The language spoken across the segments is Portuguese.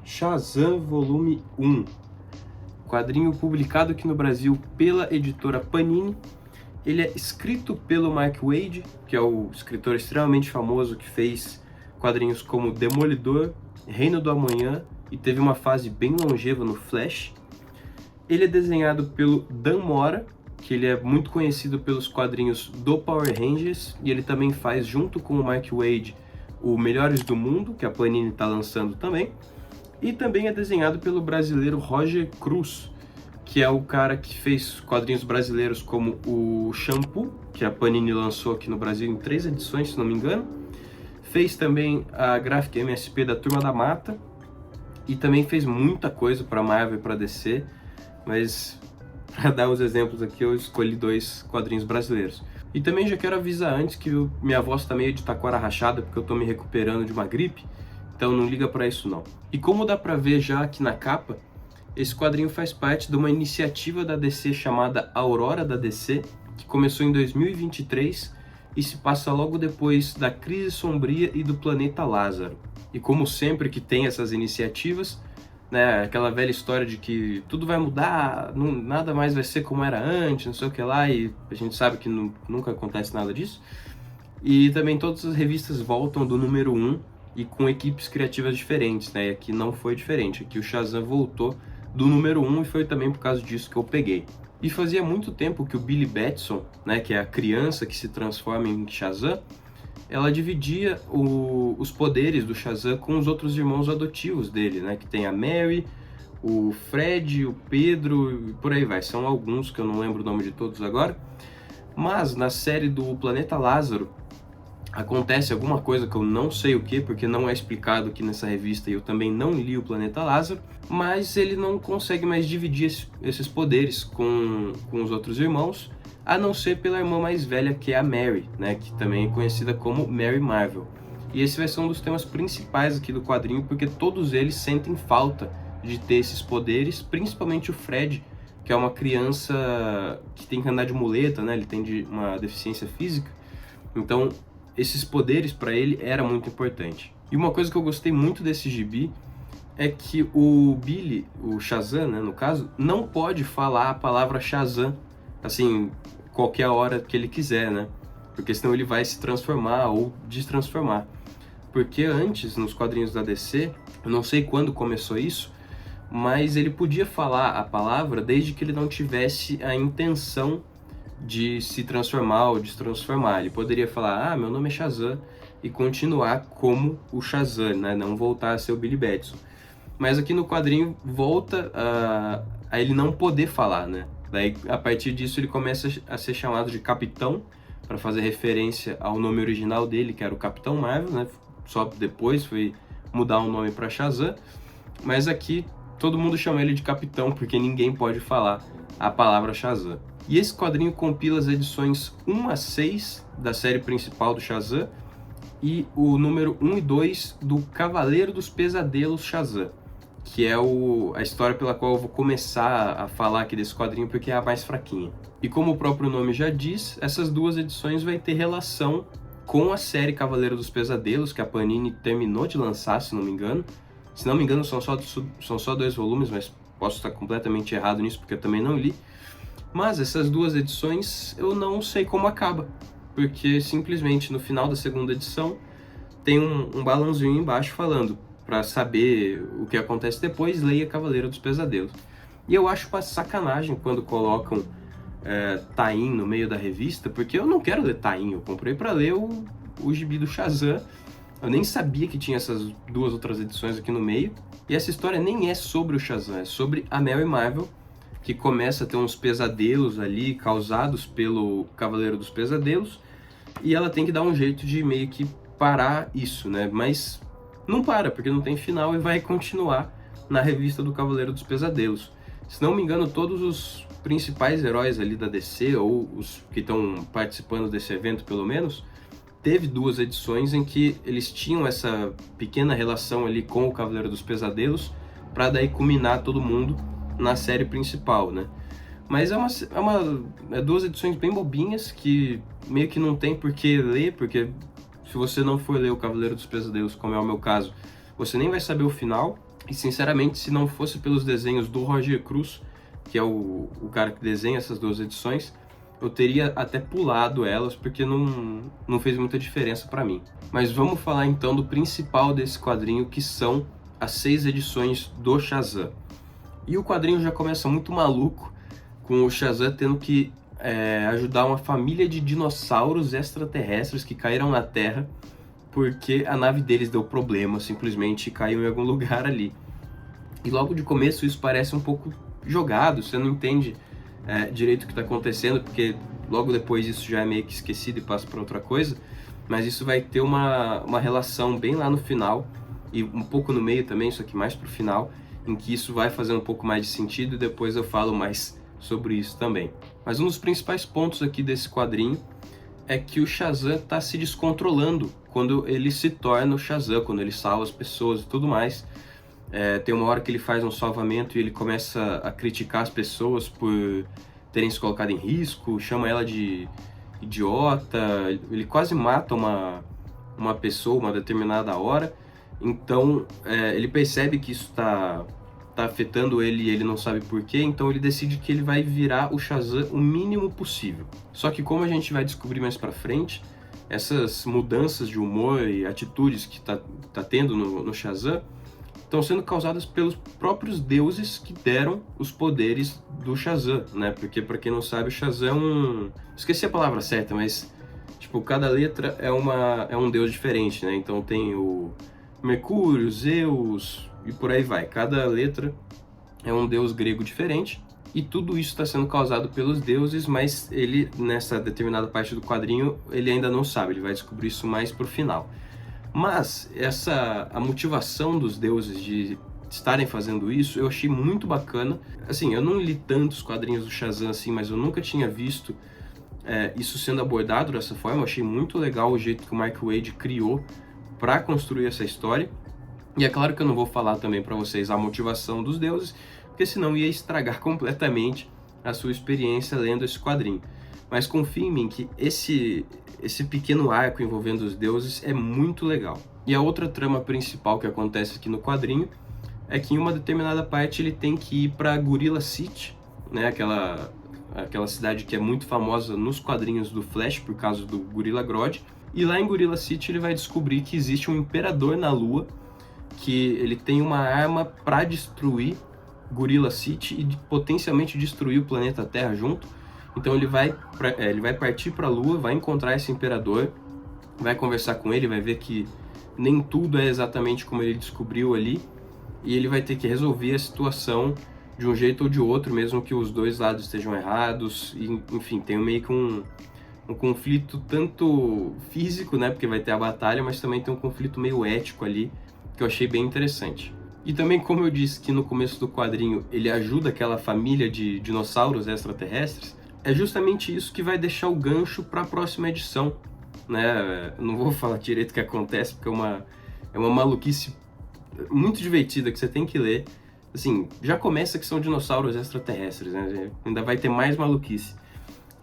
Shazam Volume 1, quadrinho publicado aqui no Brasil pela editora Panini. Ele é escrito pelo Mark Waid, que é o escritor extremamente famoso que fez quadrinhos como Demolidor, Reino do Amanhã e teve uma fase bem longeva no Flash. Ele é desenhado pelo Dan Mora, que ele é muito conhecido pelos quadrinhos do Power Rangers, e ele também faz, junto com o Mark Waid, o Melhores do Mundo, que a Panini está lançando também. E também é desenhado pelo brasileiro Roger Cruz, que é o cara que fez quadrinhos brasileiros como o Shampoo, que a Panini lançou aqui no Brasil em 3 edições, se não me engano. Fez também a Graphic MSP da Turma da Mata, e também fez muita coisa para Marvel e para DC, mas para dar os exemplos aqui eu escolhi 2 quadrinhos brasileiros. E também já quero avisar antes que minha voz tá meio de taquara rachada, porque eu tô me recuperando de uma gripe, então não liga para isso não. E como dá para ver já aqui na capa, esse quadrinho faz parte de uma iniciativa da DC chamada Aurora da DC, que começou em 2023 e se passa logo depois da Crise Sombria e do Planeta Lázaro. E como sempre que tem essas iniciativas, né, aquela velha história de que tudo vai mudar, nada mais vai ser como era antes, não sei o que lá, e a gente sabe que nunca acontece nada disso. E também todas as revistas voltam do número 1 e com equipes criativas diferentes, né? E aqui não foi diferente, aqui o Shazam voltou do número 1 e foi também por causa disso que eu peguei. E fazia muito tempo que o Billy Batson, né, que é a criança que se transforma em Shazam, ela dividia os poderes do Shazam com os outros irmãos adotivos dele, né? Que tem a Mary, o Fred, o Pedro e por aí vai. São alguns que eu não lembro o nome de todos agora. Mas na série do Planeta Lázaro acontece alguma coisa que eu não sei o que, porque não é explicado aqui nessa revista e eu também não li o Planeta Lázaro, mas ele não consegue mais dividir esses poderes com os outros irmãos, a não ser pela irmã mais velha, que é a Mary, né, que também é conhecida como Mary Marvel. E esse vai ser um dos temas principais aqui do quadrinho, porque todos eles sentem falta de ter esses poderes, principalmente o Fred, que é uma criança que tem que andar de muleta, né, ele tem uma deficiência física, então esses poderes para ele era muito importante. E uma coisa que eu gostei muito desse gibi é que o Billy, o Shazam, né, no caso, não pode falar a palavra Shazam, assim, qualquer hora que ele quiser, né? Porque senão ele vai se transformar ou destransformar. Porque antes, nos quadrinhos da DC, eu não sei quando começou isso, mas ele podia falar a palavra desde que ele não tivesse a intenção de se transformar ou destransformar. Ele poderia falar, meu nome é Shazam, e continuar como o Shazam, né? Não voltar a ser o Billy Batson. Mas aqui no quadrinho volta a ele não poder falar, né? Daí, a partir disso, ele começa a ser chamado de Capitão, para fazer referência ao nome original dele, que era o Capitão Marvel, né? Só depois foi mudar o nome para Shazam. Mas aqui, todo mundo chama ele de Capitão, porque ninguém pode falar a palavra Shazam. E esse quadrinho compila as edições 1 a 6 da série principal do Shazam e o número 1 e 2 do Cavaleiro dos Pesadelos Shazam, que é a história pela qual eu vou começar a falar aqui desse quadrinho, porque é a mais fraquinha. E como o próprio nome já diz, essas 2 edições vai ter relação com a série Cavaleiro dos Pesadelos, que a Panini terminou de lançar, se não me engano. Se não me engano, são só 2 volumes, mas posso estar completamente errado nisso, porque eu também não li. Mas essas 2 edições eu não sei como acaba, porque simplesmente no final da 2ª edição tem um balãozinho embaixo falando: para saber o que acontece depois, leia Cavaleiro dos Pesadelos. E eu acho uma sacanagem quando colocam tain no meio da revista, porque eu não quero ler tain, eu comprei para ler o gibi do Shazam. Eu nem sabia que tinha essas 2 outras edições aqui no meio. E essa história nem é sobre o Shazam, é sobre a Mary Marvel, que começa a ter uns pesadelos ali causados pelo Cavaleiro dos Pesadelos, e ela tem que dar um jeito de meio que parar isso, né? Mas não para, porque não tem final e vai continuar na revista do Cavaleiro dos Pesadelos. Se não me engano, todos os principais heróis ali da DC, ou os que estão participando desse evento pelo menos, teve 2 edições em que eles tinham essa pequena relação ali com o Cavaleiro dos Pesadelos, para daí culminar todo mundo na série principal, né? Mas é 2 edições bem bobinhas que meio que não tem por que ler, porque se você não for ler o Cavaleiro dos Pesadelos, como é o meu caso, você nem vai saber o final. E sinceramente, se não fosse pelos desenhos do Roger Cruz, que é o cara que desenha essas duas edições, eu teria até pulado elas, porque não fez muita diferença para mim. Mas vamos falar então do principal desse quadrinho, que são as 6 edições do Shazam. E o quadrinho já começa muito maluco, com o Shazam tendo que ajudar uma família de dinossauros extraterrestres que caíram na Terra, porque a nave deles deu problema, simplesmente caiu em algum lugar ali. E logo de começo isso parece um pouco jogado, você não entende direito o que está acontecendo, porque logo depois isso já é meio que esquecido e passa para outra coisa, mas isso vai ter uma relação bem lá no final, e um pouco no meio também, só que mais pro final, em que isso vai fazer um pouco mais de sentido, e depois eu falo mais sobre isso também. Mas um dos principais pontos aqui desse quadrinho é que o Shazam está se descontrolando quando ele se torna o Shazam, quando ele salva as pessoas e tudo mais. Tem uma hora que ele faz um salvamento e ele começa a criticar as pessoas por terem se colocado em risco, chama ela de idiota, ele quase mata uma pessoa uma determinada hora. Então ele percebe que isso está afetando ele e ele não sabe porquê, então ele decide que ele vai virar o Shazam o mínimo possível. Só que como a gente vai descobrir mais pra frente, essas mudanças de humor e atitudes que tá tendo no Shazam estão sendo causadas pelos próprios deuses que deram os poderes do Shazam, né? Porque, pra quem não sabe, o Shazam é um... Esqueci a palavra certa, mas tipo, cada letra é um deus diferente, né? Então tem o Mercúrio, Zeus e por aí vai. Cada letra é um deus grego diferente e tudo isso está sendo causado pelos deuses, mas ele, nessa determinada parte do quadrinho, ele ainda não sabe, ele vai descobrir isso mais pro final. Mas a motivação dos deuses de estarem fazendo isso, eu achei muito bacana. Assim, eu não li tantos quadrinhos do Shazam assim, mas eu nunca tinha visto isso sendo abordado dessa forma. Eu achei muito legal o jeito que o Mark Waid criou para construir essa história. E é claro que eu não vou falar também para vocês a motivação dos deuses, porque senão ia estragar completamente a sua experiência lendo esse quadrinho. Mas confie em mim que esse pequeno arco envolvendo os deuses é muito legal. E a outra trama principal que acontece aqui no quadrinho é que em uma determinada parte ele tem que ir para Gorilla City, né? Aquela cidade que é muito famosa nos quadrinhos do Flash por causa do Gorilla Grodd. E lá em Gorilla City ele vai descobrir que existe um imperador na Lua, que ele tem uma arma para destruir Gorilla City e potencialmente destruir o planeta Terra junto. Então ele vai partir para a Lua, vai encontrar esse imperador, vai conversar com ele, vai ver que nem tudo é exatamente como ele descobriu ali, e ele vai ter que resolver a situação de um jeito ou de outro, mesmo que os dois lados estejam errados. E, enfim, tem meio que um conflito tanto físico, né, porque vai ter a batalha, mas também tem um conflito meio ético ali, que eu achei bem interessante. E também, como eu disse que no começo do quadrinho ele ajuda aquela família de dinossauros extraterrestres, é justamente isso que vai deixar o gancho para a próxima edição, né? Não vou falar direito o que acontece, porque é uma maluquice muito divertida que você tem que ler. Assim, já começa que são dinossauros extraterrestres, né? Ainda vai ter mais maluquice.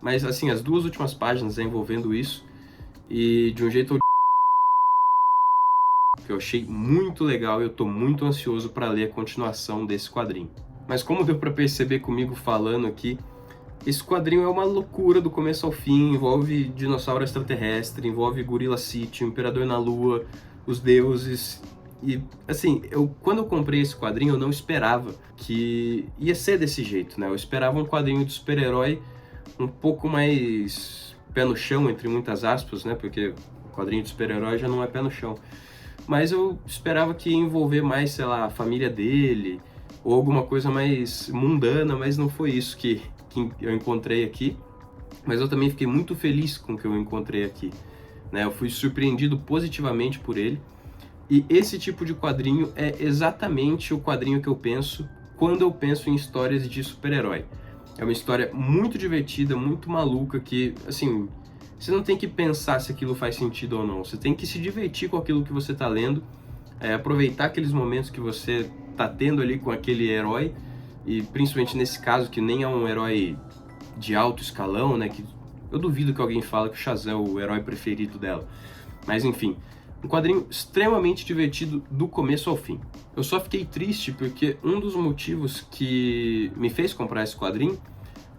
Mas, assim, as 2 últimas páginas envolvendo isso, e de um jeito que eu achei muito legal, e eu tô muito ansioso para ler a continuação desse quadrinho. Mas como deu para perceber comigo falando aqui, esse quadrinho é uma loucura do começo ao fim, envolve dinossauro extraterrestre, envolve Gorilla City, o Imperador na Lua, os deuses. E, assim, quando eu comprei esse quadrinho, eu não esperava que ia ser desse jeito, né? Eu esperava um quadrinho de super-herói um pouco mais pé no chão, entre muitas aspas, né? Porque o quadrinho de super-herói já não é pé no chão. Mas eu esperava que ia envolver mais, sei lá, a família dele, ou alguma coisa mais mundana, mas não foi isso que eu encontrei aqui. Mas eu também fiquei muito feliz com o que eu encontrei aqui, né? Eu fui surpreendido positivamente por ele. E esse tipo de quadrinho é exatamente o quadrinho que eu penso quando eu penso em histórias de super-herói. É uma história muito divertida, muito maluca, que, assim, você não tem que pensar se aquilo faz sentido ou não. Você tem que se divertir com aquilo que você está lendo, aproveitar aqueles momentos que você está tendo ali com aquele herói, e principalmente nesse caso, que nem é um herói de alto escalão, né? Que eu duvido que alguém fale que o Shazam é o herói preferido dela. Mas enfim, Um quadrinho extremamente divertido do começo ao fim. Eu só fiquei triste porque um dos motivos que me fez comprar esse quadrinho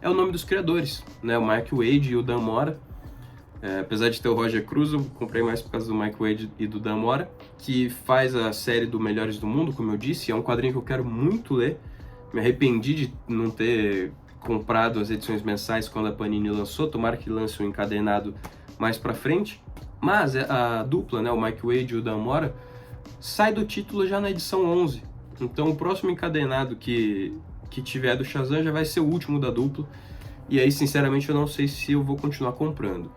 é o nome dos criadores, né? O Mark Waid e o Dan Mora. Apesar de ter o Roger Cruz, eu comprei mais por causa do Mark Waid e do Dan Mora, que faz a série do Melhores do Mundo, como eu disse. É um quadrinho que eu quero muito ler. Me arrependi de não ter comprado as edições mensais quando a Panini lançou. Tomara que lance um encadenado mais pra frente. Mas a dupla, né, o Mark Waid e o Dan Mora, sai do título já na edição 11. Então o próximo encadenado que tiver do Shazam já vai ser o último da dupla. E aí, sinceramente, eu não sei se eu vou continuar comprando.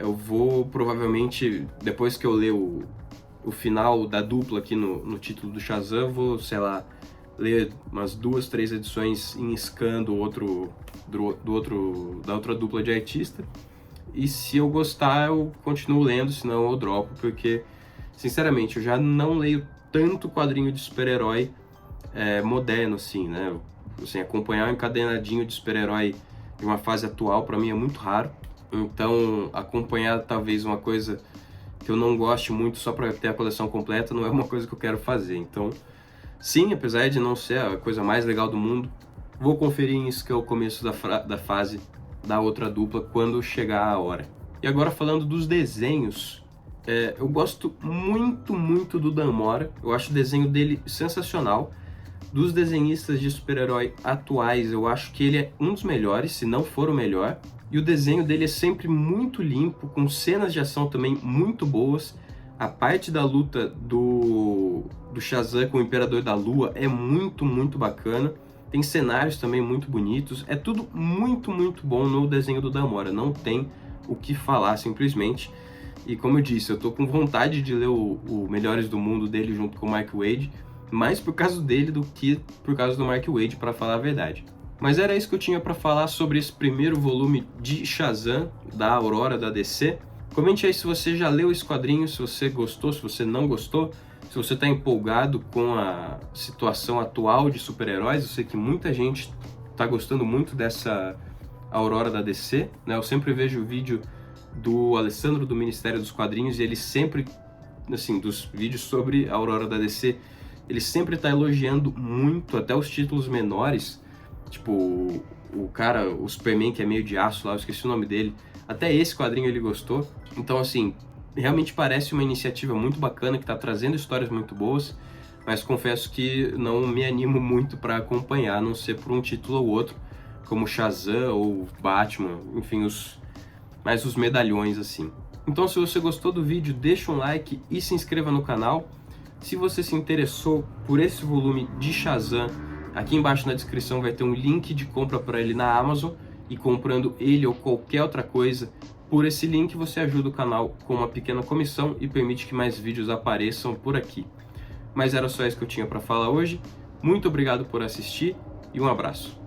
Eu vou, provavelmente, depois que eu ler o final da dupla aqui no título do Shazam, vou, sei lá, ler umas 2, 3 edições em scan da outra dupla de artista. E se eu gostar, eu continuo lendo, senão eu dropo, porque, sinceramente, eu já não leio tanto quadrinho de super-herói moderno, assim, né? Assim, acompanhar um encadenadinho de super-herói de uma fase atual, pra mim, é muito raro. Então, acompanhar, talvez, uma coisa que eu não goste muito só pra ter a coleção completa, não é uma coisa que eu quero fazer. Então, sim, apesar de não ser a coisa mais legal do mundo, vou conferir em scan o começo da fase da outra dupla quando chegar a hora. E agora falando dos desenhos, eu gosto muito do Dan Mora. Eu acho o desenho dele sensacional. Dos desenhistas de super-herói atuais, eu acho que ele é um dos melhores, se não for o melhor. E o desenho dele é sempre muito limpo, com cenas de ação também muito boas. A parte da luta do Shazam com o Imperador da Lua é muito bacana. Tem cenários também muito bonitos. É tudo muito bom no desenho do Dan Mora. Não tem o que falar, simplesmente. E como eu disse, eu tô com vontade de ler o Melhores do Mundo dele junto com o Mark Waid, mais por causa dele do que por causa do Mark Waid, para falar a verdade. Mas era isso que eu tinha para falar sobre esse primeiro volume de Shazam, da Aurora da DC. Comente aí se você já leu esse quadrinho, se você gostou, se você não gostou. Se você está empolgado com a situação atual de super-heróis. Eu sei que muita gente está gostando muito dessa Aurora da DC, né? Eu sempre vejo o vídeo do Alessandro do Ministério dos Quadrinhos e ele sempre, assim, dos vídeos sobre a Aurora da DC, ele sempre está elogiando muito, até os títulos menores, tipo o Superman que é meio de aço lá, eu esqueci o nome dele, até esse quadrinho ele gostou. Então, assim, realmente parece uma iniciativa muito bacana que está trazendo histórias muito boas, mas confesso que não me animo muito para acompanhar, a não ser por um título ou outro, como Shazam ou Batman, enfim, mais os medalhões assim. Então, se você gostou do vídeo, deixa um like e se inscreva no canal. Se você se interessou por esse volume de Shazam, aqui embaixo na descrição vai ter um link de compra para ele na Amazon, e comprando ele ou qualquer outra coisa, por esse link você ajuda o canal com uma pequena comissão e permite que mais vídeos apareçam por aqui. Mas era só isso que eu tinha para falar hoje. Muito obrigado por assistir e um abraço.